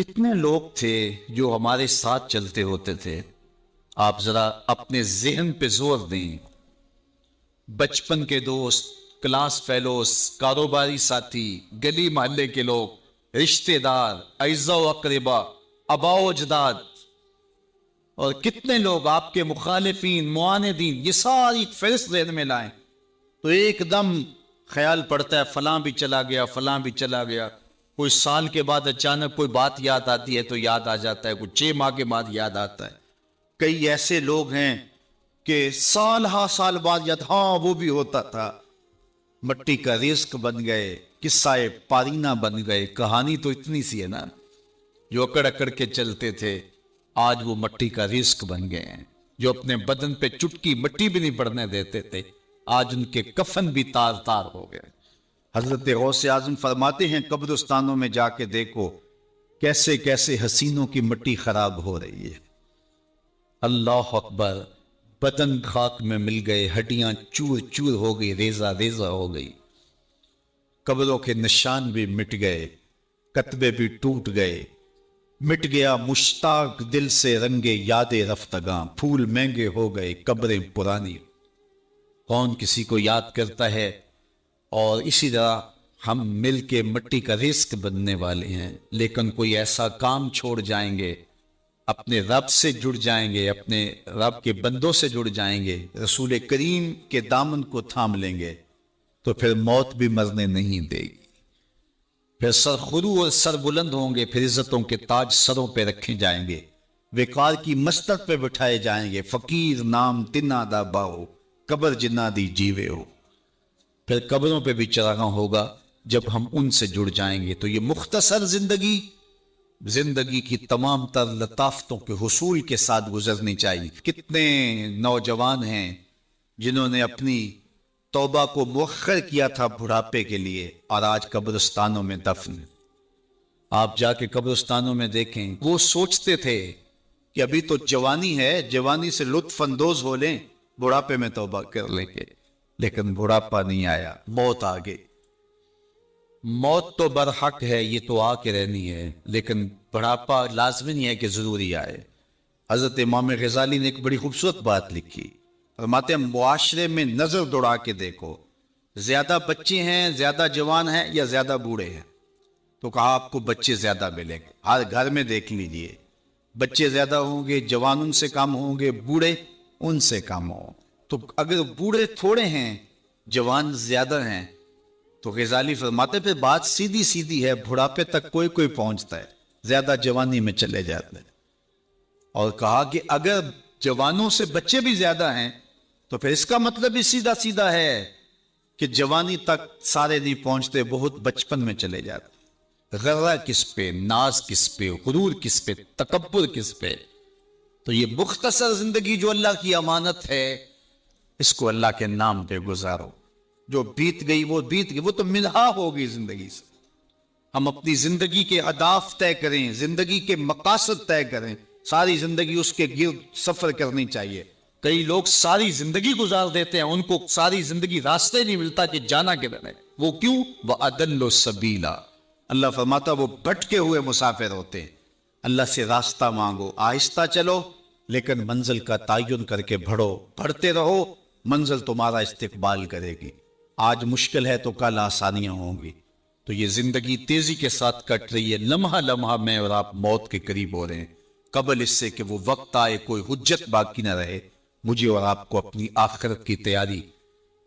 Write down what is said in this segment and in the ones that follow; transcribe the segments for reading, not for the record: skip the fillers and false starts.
کتنے لوگ تھے جو ہمارے ساتھ چلتے ہوتے تھے؟ آپ ذرا اپنے ذہن پہ زور دیں. بچپن کے دوست، کلاس فیلوز، کاروباری ساتھی، گلی محلے کے لوگ، رشتہ دار، اعزاء و اقربا، آباء و اجداد، اور کتنے لوگ آپ کے مخالفین، معاندین. یہ ساری فہرست ذہن میں لائیں تو ایک دم خیال پڑتا ہے فلاں بھی چلا گیا، فلاں بھی چلا گیا. کوئی سال کے بعد اچانک کوئی بات یاد آتی ہے تو یاد آ جاتا ہے، کوئی 6 ماہ کے بعد یاد آتا ہے. کئی ایسے لوگ ہیں کہ سال ہا سال بعد یاد، ہاں وہ بھی ہوتا تھا. مٹی کا رزق بن گئے، قصہ پارینہ بن گئے. کہانی تو اتنی سی ہے نا، جو اکڑ اکڑ کے چلتے تھے آج وہ مٹی کا رزق بن گئے ہیں. جو اپنے بدن پہ چٹکی مٹی بھی نہیں پڑنے دیتے تھے آج ان کے کفن بھی تار تار ہو گئے. حضرت غوث اعظم فرماتے ہیں قبرستانوں میں جا کے دیکھو کیسے کیسے حسینوں کی مٹی خراب ہو رہی ہے. اللہ اکبر. بدن خاک میں مل گئے، ہڈیاں چور چور ہو گئی، ریزہ ریزہ ہو گئی. قبروں کے نشان بھی مٹ گئے، کتبے بھی ٹوٹ گئے. مٹ گیا مشتاق دل سے رنگے یاد رفتگاں، پھول مہنگے ہو گئے، قبریں پرانی. کون کسی کو یاد کرتا ہے؟ اور اسی طرح ہم مل کے مٹی کا رزق بننے والے ہیں، لیکن کوئی ایسا کام چھوڑ جائیں گے، اپنے رب سے جڑ جائیں گے، اپنے رب کے بندوں سے جڑ جائیں گے، رسول کریم کے دامن کو تھام لیں گے تو پھر موت بھی مرنے نہیں دے گی. پھر سر خرو اور سر بلند ہوں گے، پھر عزتوں کے تاج سروں پہ رکھے جائیں گے، وقار کی مستر پہ بٹھائے جائیں گے. فقیر نام تنا دا باؤ، قبر جنا دی جیوے ہو. پھر قبروں پہ بھی چراغاں ہوگا جب ہم ان سے جڑ جائیں گے. تو یہ مختصر زندگی کی تمام تر لطافتوں کے حصول کے ساتھ گزرنی چاہیے. کتنے نوجوان ہیں جنہوں نے اپنی توبہ کو مؤخر کیا تھا بڑھاپے کے لیے، اور آج قبرستانوں میں دفن. آپ جا کے قبرستانوں میں دیکھیں، وہ سوچتے تھے کہ ابھی تو جوانی ہے، جوانی سے لطف اندوز ہو لیں، بڑھاپے میں توبہ کر لیں گے. لیکن بڑھاپا نہیں آیا، موت آ گئی. موت تو برحق ہے، یہ تو آ کے رہنی ہے، لیکن بڑھاپا لازمی نہیں ہے کہ ضروری آئے. حضرت امام غزالی نے ایک بڑی خوبصورت بات لکھی، فرماتے ہیں معاشرے میں نظر دوڑا کے دیکھو، زیادہ بچے ہیں، زیادہ جوان ہیں یا زیادہ بوڑھے ہیں؟ تو کہا آپ کو بچے زیادہ ملیں گے. ہر گھر میں دیکھ لیجئے، بچے زیادہ ہوں گے، جوان ان سے کم ہوں گے، بوڑھے ان سے کم ہوں. تو اگر بوڑھے تھوڑے ہیں، جوان زیادہ ہیں، تو غزالی فرماتے پھر بات سیدھی سیدھی ہے، بڑھاپے تک کوئی کوئی پہنچتا ہے، زیادہ جوانی میں چلے جاتے ہیں. اور کہا کہ اگر جوانوں سے بچے بھی زیادہ ہیں تو پھر اس کا مطلب بھی سیدھا سیدھا ہے کہ جوانی تک سارے نہیں پہنچتے، بہت بچپن میں چلے جاتے. غرہ کس پہ، ناز کس پہ، غرور کس پہ، تکبر کس پہ؟ تو یہ مختصر زندگی جو اللہ کی امانت ہے، اس کو اللہ کے نام پہ گزارو. جو بیت گئی وہ بیت گئی، وہ تو ملحا ہوگی زندگی سے. ہم اپنی زندگی کے اہداف طے کریں، زندگی کے مقاصد طے کریں، ساری زندگی اس کے گرد سفر کرنی چاہیے. کئی لوگ ساری زندگی گزار دیتے ہیں، ان کو ساری زندگی راستے نہیں ملتا کہ جانا کدھر ہے. وہ کیوں؟ وَأَضَلُّ السَّبِيلَ. اللہ فرماتا وہ بھٹکے ہوئے مسافر ہوتے ہیں. اللہ سے راستہ مانگو، آہستہ چلو لیکن منزل کا تعین کر کے بڑھو، بڑھتے رہو، منزل تمہارا استقبال کرے گی. آج مشکل ہے تو کل آسانیاں ہوں گی. تو یہ زندگی تیزی کے ساتھ کٹ رہی ہے، لمحہ لمحہ میں اور آپ موت کے قریب ہو رہے ہیں. قبل اس سے کہ وہ وقت آئے کوئی حجت باقی نہ رہے، مجھے اور آپ کو اپنی آخرت کی تیاری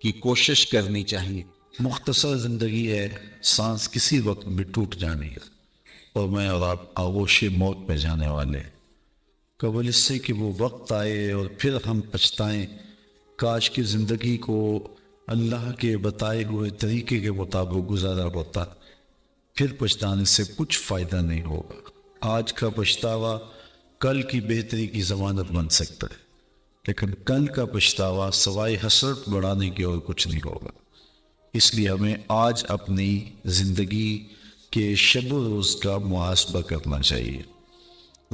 کی کوشش کرنی چاہیے. مختصر زندگی ہے، سانس کسی وقت بھی ٹوٹ جانی ہے، اور میں اور آپ آغوش موت میں جانے والے ہیں. قبل اس سے کہ وہ وقت آئے اور پھر ہم پچھتائیں، کاش کی زندگی کو اللہ کے بتائے ہوئے طریقے کے مطابق گزارا ہوتا، پھر پچھتانے سے کچھ فائدہ نہیں ہوگا. آج کا پچھتاوا کل کی بہتری کی ضمانت بن سکتا ہے، لیکن کل کا پچھتاوا سوائے حسرت بڑھانے کی اور کچھ نہیں ہوگا. اس لیے ہمیں آج اپنی زندگی کے شب و روز کا محاسبہ کرنا چاہیے.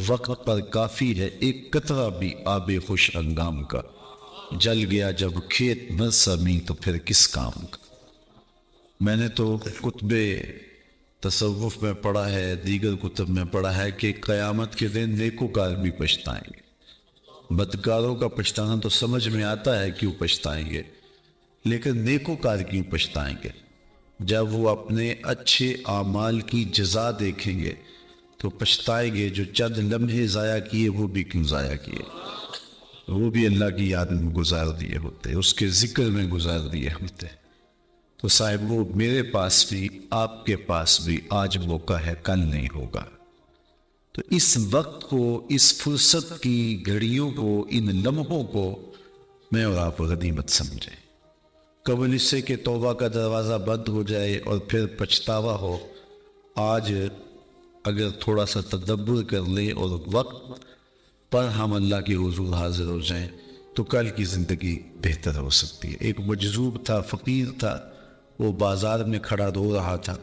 وقت پر کافی ہے ایک قطرہ بھی آب خوش انگام کا، جل گیا جب کھیت نہ سمی تو پھر کس کام کا. میں نے تو خطبے تصوف میں پڑھا ہے، دیگر کتب میں پڑھا ہے کہ قیامت کے دن نیکوکار بھی پچھتائیں گے۔ بدکاروں کا پچھتانا تو سمجھ میں آتا ہے کیوں پچھتائیں گے، لیکن نیکوکار کیوں پچھتائیں گے؟ جب وہ اپنے اچھے اعمال کی جزا دیکھیں گے تو پچھتائیں گے، جو چند لمحے ضائع کیے وہ بھی کیوں ضائع کیے، وہ بھی اللہ کی یاد میں گزار دیے ہوتے، اس کے ذکر میں گزار دیے ہوتے۔ تو صاحب وہ میرے پاس بھی، آپ کے پاس بھی آج موقع ہے، کل نہیں ہوگا۔ تو اس وقت کو، اس فرصت کی گھڑیوں کو، ان لمحوں کو میں اور آپ غنیمت سمجھیں، قبل اس سے کہ توبہ کا دروازہ بند ہو جائے اور پھر پچھتاوا ہو۔ آج اگر تھوڑا سا تدبر کر لیں اور وقت پر ہم اللہ کے حضور حاضر ہو جائیں تو کل کی زندگی بہتر ہو سکتی ہے۔ ایک مجذوب تھا، فقیر تھا، وہ بازار میں کھڑا رو رہا تھا۔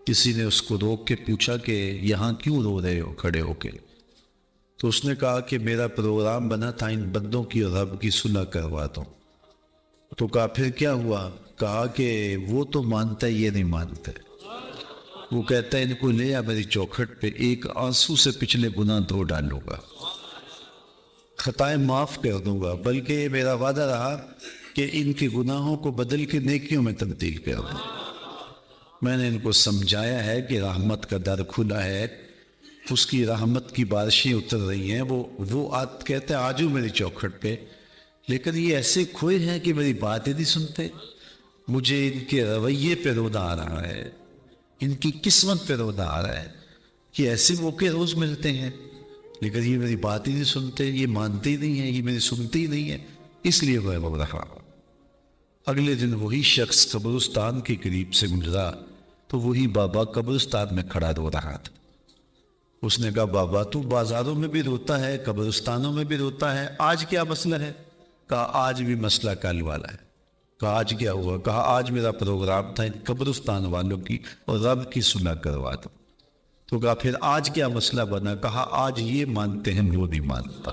کسی نے اس کو روک کے پوچھا کہ یہاں کیوں رو رہے ہو کھڑے ہو کے؟ تو اس نے کہا کہ میرا پروگرام بنا تھا ان بندوں کی اور رب کی صلح کرواتا ہوں۔ تو کہا پھر کیا ہوا؟ کہا کہ وہ تو مانتا ہے، یہ نہیں مانتا۔ وہ کہتا ہے ان کو لے آ میری چوکھٹ پہ، ایک آنسو سے پچھلے گناہ دھو ڈالوں گا، خطائیں معاف کر دوں گا، بلکہ میرا وعدہ رہا کہ ان کے گناہوں کو بدل کے نیکیوں میں تبدیل کر دوں۔ میں نے ان کو سمجھایا ہے کہ رحمت کا در کھلا ہے، اس کی رحمت کی بارشیں اتر رہی ہیں۔ وہ کہتے ہیں آجو میری چوکھٹ پہ، لیکن یہ ایسے کھوئے ہیں کہ میری باتیں نہیں سنتے۔ مجھے ان کے رویے پہ رونا آ رہا ہے، ان کی قسمت پہ رونا آ رہا ہے کہ ایسے موقع روز ملتے ہیں لیکن یہ میری بات ہی نہیں سنتے، یہ مانتے ہی نہیں ہیں، یہ میری سنتے ہی نہیں ہیں، اس لیے میں رو رہا ہوں۔ اگلے دن وہی شخص قبرستان کے قریب سے گزرا تو وہی بابا قبرستان میں کھڑا رو رہا تھا۔ اس نے کہا بابا تو بازاروں میں بھی روتا ہے، قبرستانوں میں بھی روتا ہے، آج کیا مسئلہ ہے؟ کہا آج بھی مسئلہ کل والا ہے۔ کہا آج کیا ہوا؟ کہا آج میرا پروگرام تھا ان قبرستان والوں کی اور رب کی صلح کروا دو۔ تو کہا پھر آج کیا مسئلہ بنا؟ کہا آج یہ مانتے ہیں وہ نہیں مانتا۔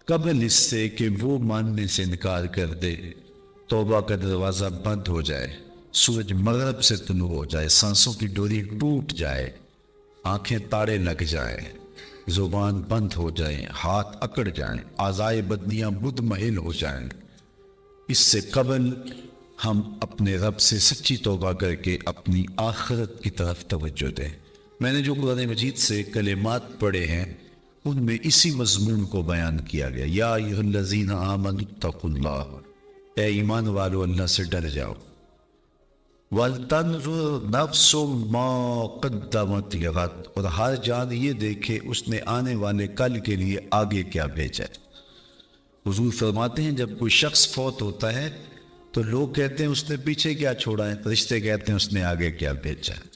قبل اس سے کہ وہ ماننے سے انکار کر دے، توبہ کا دروازہ بند ہو جائے، سورج مغرب سے طلوع ہو جائے، سانسوں کی ڈوری ٹوٹ جائے، آنکھیں تاڑے لگ جائیں، زبان بند ہو جائیں، ہاتھ اکڑ جائیں، اعضائے بدنیاں مدمحل ہو جائیں، اس سے قبل ہم اپنے رب سے سچی توبہ کر کے اپنی آخرت کی طرف توجہ دیں۔ میں نے جو قرآن مجید سے کلمات پڑھے ہیں ان میں اسی مضمون کو بیان کیا گیا، یا ایھا الذین آمنوا اتقوا اللہ، اے ایمان والو اللہ سے ڈر جاؤ، وَلْتَنْظُرْ نَفْسٌ مَا قَدَّمَتْ لِغَدٍ، اور ہر جان یہ دیکھے اس نے آنے والے کل کے لیے آگے کیا بھیجا ہے۔ حضور فرماتے ہیں جب کوئی شخص فوت ہوتا ہے تو لوگ کہتے ہیں اس نے پیچھے کیا چھوڑا ہے، فرشتے کہتے ہیں اس نے آگے کیا بھیجا ہے۔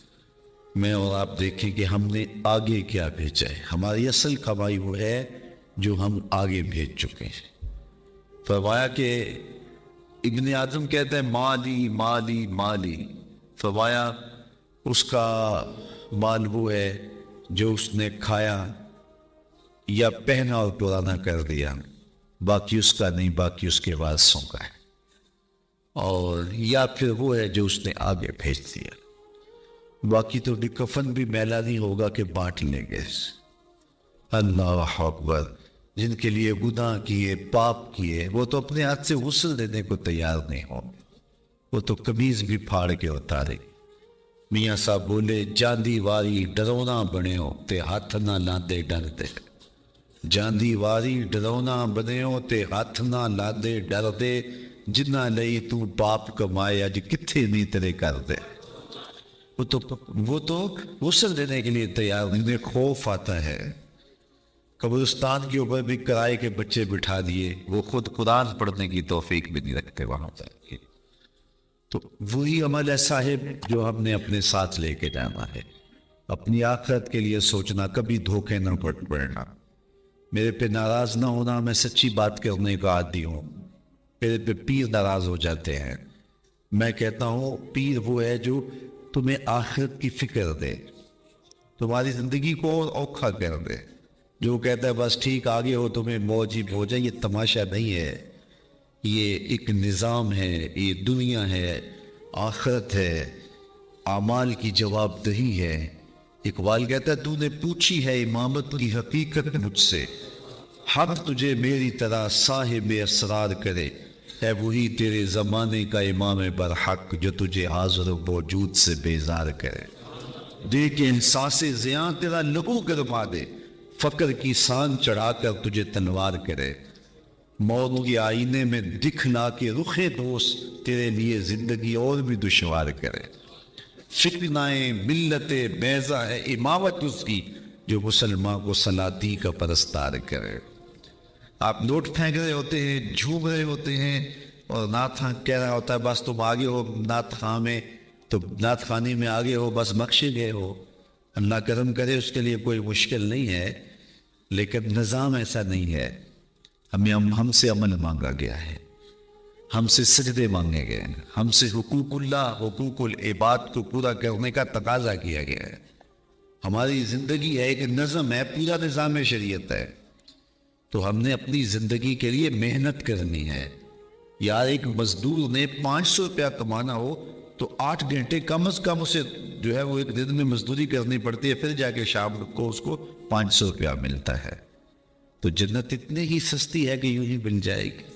میں اور آپ دیکھیں کہ ہم نے آگے کیا بھیجا ہے۔ ہماری اصل کمائی وہ ہے جو ہم آگے بھیج چکے ہیں۔ فرمایا کہ ابن آدم کہتے ہیں مالی مالی مالی، فرمایا اس کا مال وہ ہے جو اس نے کھایا یا پہنا اور پرانا کر دیا، باقی اس کا نہیں، باقی اس کے وارثوں کا ہے، اور یا پھر وہ ہے جو اس نے آگے بھیج دیا، باقی تو کفن بھی میلا نہیں ہوگا کہ بانٹ لیں گے۔ اللہ اکبر، جن کے لیے گناہ کیے، پاپ کیے، وہ تو اپنے ہاتھ سے غسل دینے کو تیار نہیں ہوں، وہ تو قمیض بھی پھاڑ کے اتارے۔ میاں صاحب بولے جاندی واری ڈرونا بنے ہو تے ہاتھ نہ لاندے ڈردے، جاندی واری ڈرونا بنے ہو تے ہاتھ نہ لاندے ڈردے، جنہ لئی تو پاپ کمائے اج کتھے نہیں تیرے کر دے۔ وہ تو غسل دینے کے لیے تیار نہیں، انہیں خوف آتا ہے۔ قبرستان کے اوپر بھی کرائے کے بچے بٹھا دیے، وہ خود قرآن پڑھنے کی توفیق بھی نہیں رکھتے وہاں تک۔ تو وہی عمل ہے صاحب جو ہم نے اپنے ساتھ لے کے جانا ہے، اپنی آخرت کے لیے سوچنا، کبھی دھوکے نہ پڑنا۔ میرے پہ ناراض نہ ہونا، میں سچی بات کرنے کا عادی ہوں، میرے پہ پیر ناراض ہو جاتے ہیں۔ میں کہتا ہوں پیر وہ ہے جو تمہیں آخرت کی فکر دے، تمہاری زندگی کو اور اوکھا کر دے۔ جو کہتا ہے بس ٹھیک آگے ہو تمہیں موج ہی ہو جائے، یہ تماشا نہیں ہے، یہ ایک نظام ہے، یہ دنیا ہے، آخرت ہے۔ اعمال کی جواب دہی ہے۔ اقبال کہتا ہے تو نے پوچھی ہے امامت کی حقیقت مجھ سے، حق تجھے میری طرح صاحب اسرار کرے، ہے وہی تیرے زمانے کا امام برحق جو تجھے حاضر و موجود سے بیزار کرے۔ دیکھ احساس زیاں تیرا لہو گرما دے، فقر کی سان چڑھا کر تجھے تنوار کرے، موت کے آئینے میں دکھلا کے رخ دوست تیرے لیے زندگی اور بھی دشوار کرے۔ فکنائیں ملت بیضا ہے امامت اس کی جو مسلمان کو سلاطین کا پرستار کرے۔ آپ نوٹ پھینک رہے ہوتے ہیں، جھوم رہے ہوتے ہیں، اور نعت خواں کہہ رہا ہوتا ہے بس تم آگے ہو نعت خواں میں، تو نعت خوانی میں آگے ہو، بس بخشے گئے ہو۔ اللہ کرم کرے، اس کے لیے کوئی مشکل نہیں ہے، لیکن نظام ایسا نہیں ہے۔ ہم سے عمل مانگا گیا ہے، ہم سے سجدے مانگے گئے ہیں، ہم سے حقوق اللہ، حقوق العباد کو پورا کرنے کا تقاضا کیا گیا ہے۔ ہماری زندگی ہے ایک نظم ہے، پورا نظام شریعت ہے، تو ہم نے اپنی زندگی کے لیے محنت کرنی ہے۔ یار ایک مزدور نے 500 روپیہ کمانا ہو تو 8 گھنٹے کم از کم اسے جو ہے وہ ایک دن میں مزدوری کرنی پڑتی ہے، پھر جا کے شام کو اس کو 500 روپیہ ملتا ہے۔ تو جنت اتنی ہی سستی ہے کہ یوں ہی مل جائے گی۔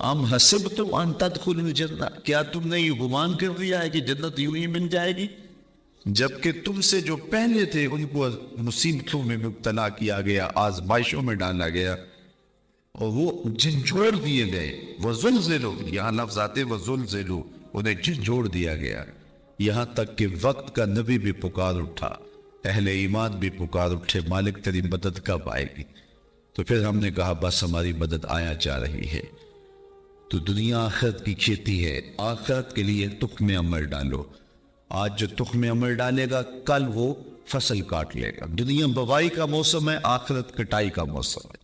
ام حسبتم ان تدخلوا الجنہ، کیا تم نے یہ گمان کر لیا ہے کہ جنت یوں ہی مل جائے گی؟ جبکہ تم سے جو پہلے تھے ان کو مصیبتوں میں مبتلا کیا گیا، آزمائشوں میں ڈالا گیا، اور وہ جھنجھوڑ دیے گئے۔ وزلزلوا، یہاں لفظ آتے وزلزلوا، انہیں جھنجھوڑ دیا گیا، یہاں تک کہ وقت کا نبی بھی پکار اٹھا، اہل ایمان بھی پکار اٹھے، مالک تیری مدد کب آئے گی؟ تو پھر ہم نے کہا بس ہماری مدد آیا جا رہی ہے۔ تو دنیا آخرت کی کھیتی ہے، آخرت کے لیے تخم عمل ڈالو۔ آج جو تخم عمل ڈالے گا کل وہ فصل کاٹ لے گا۔ دنیا بوائی کا موسم ہے، آخرت کٹائی کا موسم ہے۔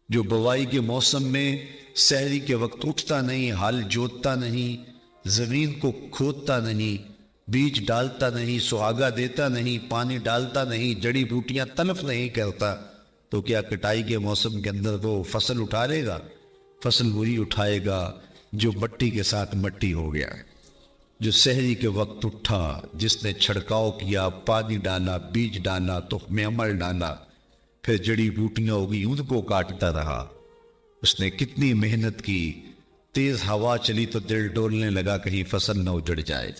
جو بوائی کے موسم میں سحری کے وقت اٹھتا نہیں، ہل جوتتا نہیں، زمین کو کھودتا نہیں، بیج ڈالتا نہیں، سہاگا دیتا نہیں، پانی ڈالتا نہیں، جڑی بوٹیاں تلف نہیں کرتا، تو کیا کٹائی کے موسم کے اندر وہ فصل اٹھا لے گا؟ فصل وہی اٹھائے گا جو مٹی کے ساتھ مٹی ہو گیا، جو سحری کے وقت اٹھا، جس نے چھڑکاؤ کیا، پانی ڈالا، بیج ڈالا، تخم عمل ڈالا، پھر جڑی بوٹیاں ہوگی ان کو کاٹتا رہا۔ اس نے کتنی محنت کی، تیز ہوا چلی تو دل ڈولنے لگا کہیں فصل نہ اجڑ جائے،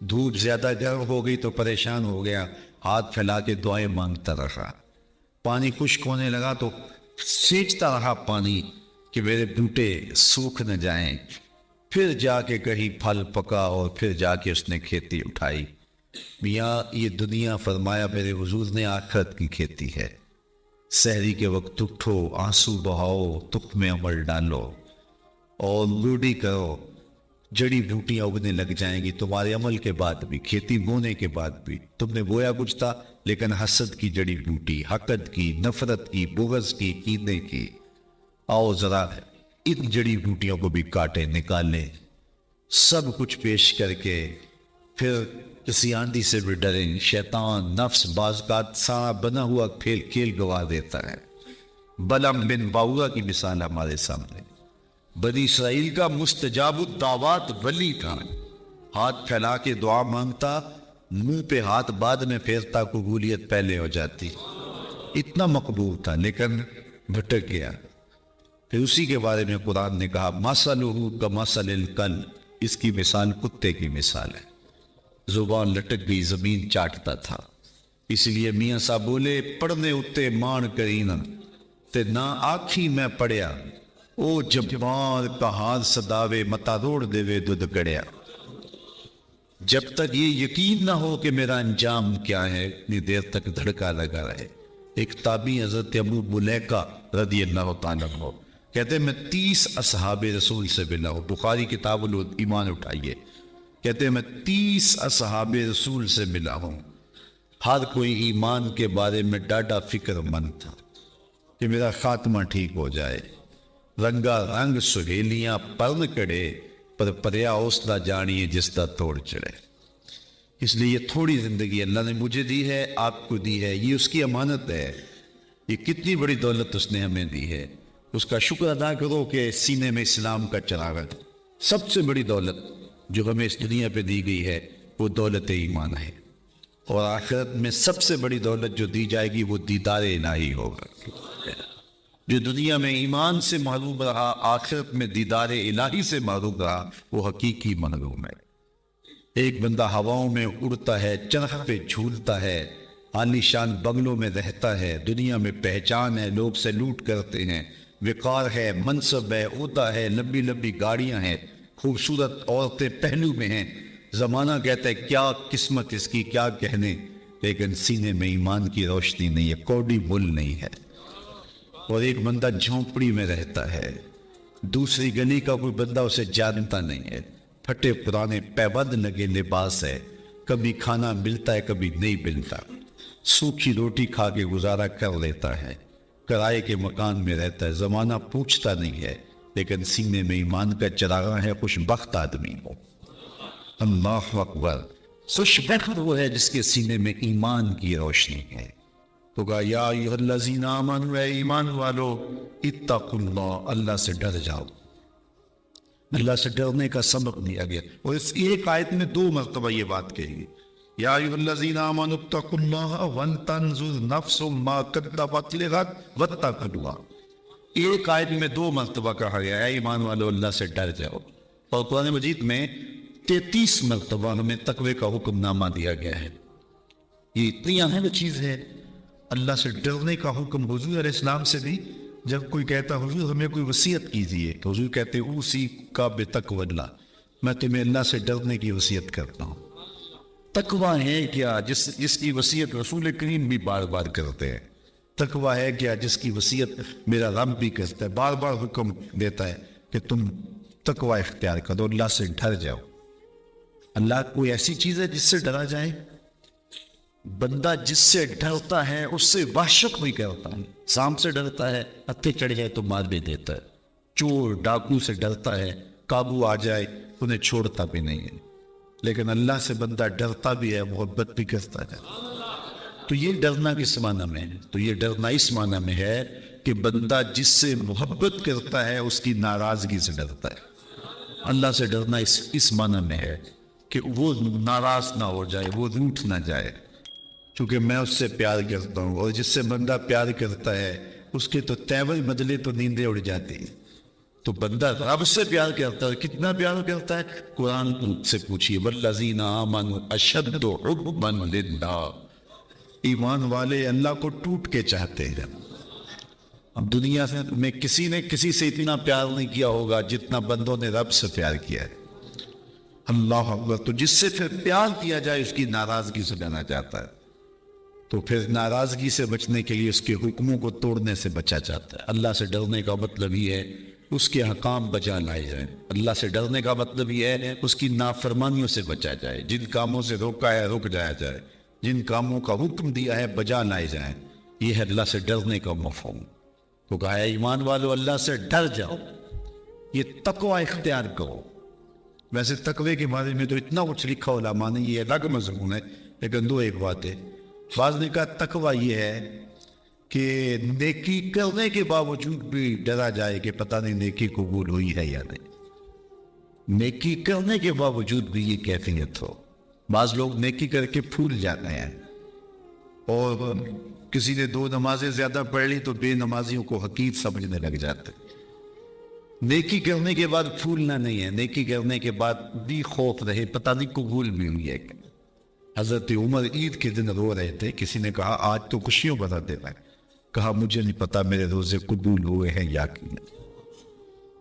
دھوپ زیادہ گرم ہو گئی تو پریشان ہو گیا، ہاتھ پھیلا کے دعائیں مانگتا رہا، پانی خشک ہونے لگا تو سینچتا رہا پانی کہ میرے بوٹے سوکھ نہ جائیں، پھر جا کے کہیں پھل پکا اور پھر جا کے اس نے کھیتی اٹھائی۔ میاں یہ دنیا، فرمایا میرے حضور نے، آخرت کی کھیتی ہے۔ سحری کے وقت اٹھو، آنسو بہاؤ، تخم عمل ڈالو اور لوڈی کرو، جڑی بوٹیاں اگنے لگ جائیں گی تمہارے عمل کے بعد بھی، کھیتی بونے کے بعد بھی۔ تم نے بویا کچھ تھا لیکن حسد کی جڑی بوٹی، حقد کی، نفرت کی، بغض کی، کینے کی، آؤ ذرا ان جڑی بوٹیوں کو بھی کاٹیں، نکالیں، سب کچھ پیش کر کے پھر کسی آندھی سے بھی ڈریں۔ شیطان نفس بعض کا سارا بنا ہوا کھیل گوا دیتا ہے۔ بلعم بن باورا کی مثال ہمارے سامنے، بنی اسرائیل کا مستجاب الدعوات ولی تھا، ہاتھ پھیلا کے دعا مانگتا، منہ پہ ہاتھ بعد میں پھیرتا، قبولیت پہلے ہو جاتی، اتنا مقبول تھا، لیکن بھٹک گیا۔ پھر اسی کے بارے میں قرآن نے کہا مثلہ کمثل الکلب، اس کی مثال کتے کی مثال ہے، زبان لٹک گئی، زمین چاٹتا تھا۔ اس لیے میاں صاحب بولے پڑھنے اتے مان کرینا تے نہ آکھی میں پڑھیا، او جبار کہار صداوے متا روڑ دیوے دودھ کڑیا۔ جب تک یہ یقین نہ ہو کہ میرا انجام کیا ہے اتنی دیر تک دھڑکا لگا رہے۔ ایک تابعی حضرت ابو ملیکہ رضی اللہ تعالیٰ عنہ کہتے ہیں میں 30 اصحاب رسول سے ملا ہوں، بخاری کتاب الایمان اٹھائیے، کہتے ہیں میں 30 اصحاب رسول سے ملا ہوں، ہر کوئی ایمان کے بارے میں ڈاڈا فکر مند تھا کہ میرا خاتمہ ٹھیک ہو جائے۔ رنگا رنگ سہیلیاں پرن کڑے، پر پریا اوسلا جانیے جس دا توڑ چڑھے۔ اس لیے یہ تھوڑی زندگی اللہ نے مجھے دی ہے، آپ کو دی ہے، یہ اس کی امانت ہے۔ یہ کتنی بڑی دولت اس نے ہمیں دی ہے، اس کا شکر ادا کرو کہ سینے میں اسلام کا چراغ ہے۔ سب سے بڑی دولت جو ہمیں اس دنیا پہ دی گئی ہے وہ دولت ایمان ہے، اور آخرت میں سب سے بڑی دولت جو دی جائے گی وہ دیدار الہی ہوگا۔ جو دنیا میں ایمان سے محروم رہا، آخرت میں دیدار الہی سے محروم رہا، وہ حقیقی محروم ہے۔ ایک بندہ ہواؤں میں اڑتا ہے، چرخ پہ جھولتا ہے، عالی شان بنگلوں میں رہتا ہے، دنیا میں پہچان ہے، لوگ سیلوٹ کرتے ہیں، وقار ہے، منصب ہے، عہدہ ہے، لمبی لمبی گاڑیاں ہیں، خوبصورت عورتیں پہلو میں ہیں، زمانہ کہتا ہے کیا قسمت اس کی، کیا کہنے، لیکن سینے میں ایمان کی روشنی نہیں ہے، کوڑی مل نہیں ہے۔ اور ایک بندہ جھونپڑی میں رہتا ہے، دوسری گلی کا کوئی بندہ اسے جانتا نہیں ہے، پھٹے پرانے پیبند لگے لباس ہے، کبھی کھانا ملتا ہے کبھی نہیں ملتا، سوکھی روٹی کھا کے گزارا کر لیتا ہے، کرائے کے مکان میں رہتا ہے، زمانہ پوچھتا نہیں ہے، لیکن سینے میں ایمان کا چراغاں ہے، خوش بخت آدمی ہو۔ اللہ اکبر، خوش بخت وہ ہے جس کے سینے میں ایمان کی روشنی ہے۔ تو کہا یا ایھا الذین آمنوا، اے ایمان والو، اتقوا اللہ، اللہ سے ڈر جاؤ۔ اللہ سے ڈرنے کا سبق دیا گیا، اور اس ایک آیت میں 2 مرتبہ یہ بات کہی گئی، یا ایھا الذین آمنوا اتقوا اللہ ولتنظر نفس ما قدمت لغد واتقوا اللہ۔ ایک آیت میں 2 مرتبہ کہا گیا ہے ایمان والو اللہ سے ڈر جاؤ، اور قرآن مجید میں 33 مرتبہ ہمیں تقوی کا حکم نامہ دیا گیا ہے۔ یہ اتنی اہم چیز ہے، اللہ سے ڈرنے کا حکم۔ حضور علیہ السلام سے بھی جب کوئی کہتا حضور ہمیں کوئی وصیت کیجیے، تو حضور کہتے اوصی کا بتقوی اللہ، میں تمہیں اللہ سے ڈرنے کی وصیت کرتا ہوں۔ تقوی ہے کیا جس کی وصیت رسول کریم بھی بار بار کرتے ہیں؟ تقوی ہے کیا جس کی وصیت میرا رب بھی کرتا ہے، بار بار حکم دیتا ہے کہ تم تقوی اختیار کرو، اللہ سے ڈر جاؤ۔ اللہ کوئی ایسی چیز ہے جس سے ڈرا جائے؟ بندہ جس سے ڈرتا ہے اس سے وحشت نہیں کرتا ہے، سانپ سے ڈرتا ہے ہتھے چڑھ جائے تو مار بھی دیتا ہے، چور ڈاکو سے ڈرتا ہے قابو آ جائے انہیں چھوڑتا بھی نہیں ہے، لیکن اللہ سے بندہ ڈرتا بھی ہے، محبت بھی کرتا ہے۔ تو یہ ڈرنا کس معنی میں ہے؟ تو یہ ڈرنا اس معنی میں ہے کہ بندہ جس سے محبت کرتا ہے اس کی ناراضگی سے ڈرتا ہے۔ اللہ سے ڈرنا اس معنی میں ہے کہ وہ ناراض نہ ہو جائے، وہ روٹھ نہ جائے، چونکہ میں اس سے پیار کرتا ہوں، اور جس سے بندہ پیار کرتا ہے اس کے تو تیور بدلے تو نیندیں اڑ جاتی ہیں۔ تو بندہ رب سے پیار کرتا ہے، کتنا پیار کرتا ہے؟ قرآن سے پوچھیے، والذین آمنوا اشد حبا للہ، ایمان والے اللہ کو ٹوٹ کے چاہتے ہیں۔ اب دنیا میں کسی نے کسی سے اتنا پیار نہیں کیا ہوگا جتنا بندوں نے رب سے پیار کیا ہے۔ اللہ اکبر۔ تو جس سے پھر پیار کیا جائے اس کی ناراضگی سے ڈرنا چاہتا ہے، تو پھر ناراضگی سے بچنے کے لیے اس کے حکموں کو توڑنے سے بچا جاتا ہے۔ اللہ سے ڈرنے کا مطلب یہ ہے اس کے احکام بجا لائے جائیں۔ اللہ سے ڈرنے کا مطلب یہ ہے اس کی نافرمانیوں سے بچا جائے، جن کاموں سے روکا ہے رک جایا جائے، جن کاموں کا حکم دیا ہے بجا لائے جائیں۔ یہ ہے اللہ سے ڈرنے کا مفہوم۔ تو کہا ہے ایمان والو اللہ سے ڈر جاؤ، یہ تقوی اختیار کرو۔ ویسے تقوی کے بارے میں تو اتنا کچھ لکھا علماء نے، یہ الگ مضمون ہے، لیکن ایک بات ہے، بعض نے کہا تقوی یہ ہے کہ نیکی کرنے کے باوجود بھی ڈرا جائے کہ پتہ نہیں نیکی قبول ہوئی ہے یا نہیں۔ نیکی کرنے کے باوجود بھی یہ کیفیت ہو۔ بعض لوگ نیکی کر کے پھول جاتے ہیں، اور کسی نے 2 نمازیں زیادہ پڑھ لی تو بے نمازیوں کو حقیر سمجھنے لگ جاتے ہیں۔ نیکی کرنے کے بعد پھولنا نہیں ہے، نیکی کرنے کے بعد بھی خوف رہے پتہ نہیں قبول بھی ہوئی ہے کہ۔ حضرت عمر عید کے دن رو رہے تھے، کسی نے کہا آج تو خوشیوں بتا دینا ہے، کہا مجھے نہیں پتا میرے روزے قبول ہوئے ہیں یا نہیں۔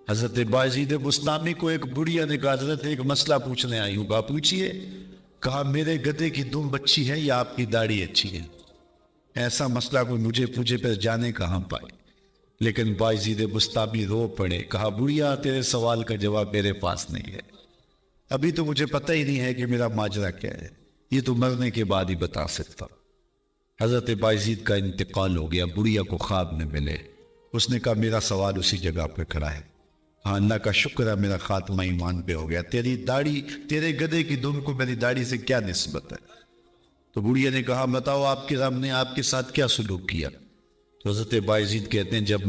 حضرت بایزید بستامی کو ایک بڑھیا نے کہا حضرت ایک مسئلہ پوچھنے آئی ہوں، کہا پوچھئے، کہا میرے گدھے کی دم اچھی ہے یا آپ کی داڑھی اچھی ہے؟ ایسا مسئلہ کوئی مجھے پوچھے پھر جانے کہاں پائے۔ لیکن بایزید بستامی رو پڑے، کہا بڑھیا تیرے سوال کا جواب میرے پاس نہیں ہے، ابھی تو مجھے پتہ ہی نہیں ہے کہ میرا ماجرا کیا ہے، یہ تو مرنے کے بعد ہی بتا سکتا۔ حضرت بایزید کا انتقال ہو گیا، بڑھیا کو خواب میں ملے، اس نے کہا میرا سوال اسی جگہ پہ کھڑا ہے، ہاں اللہ کا شکر ہے میرا خاتمہ ایمان پہ ہو گیا، تیری داڑھی تیرے گدھے کی دم کو میری داڑھی سے کیا نسبت ہے؟ تو بڑھیا نے کہا بتاؤ آپ کے رب نے آپ کے ساتھ کیا سلوک کیا؟ تو حضرت بایزید کہتے ہیں جب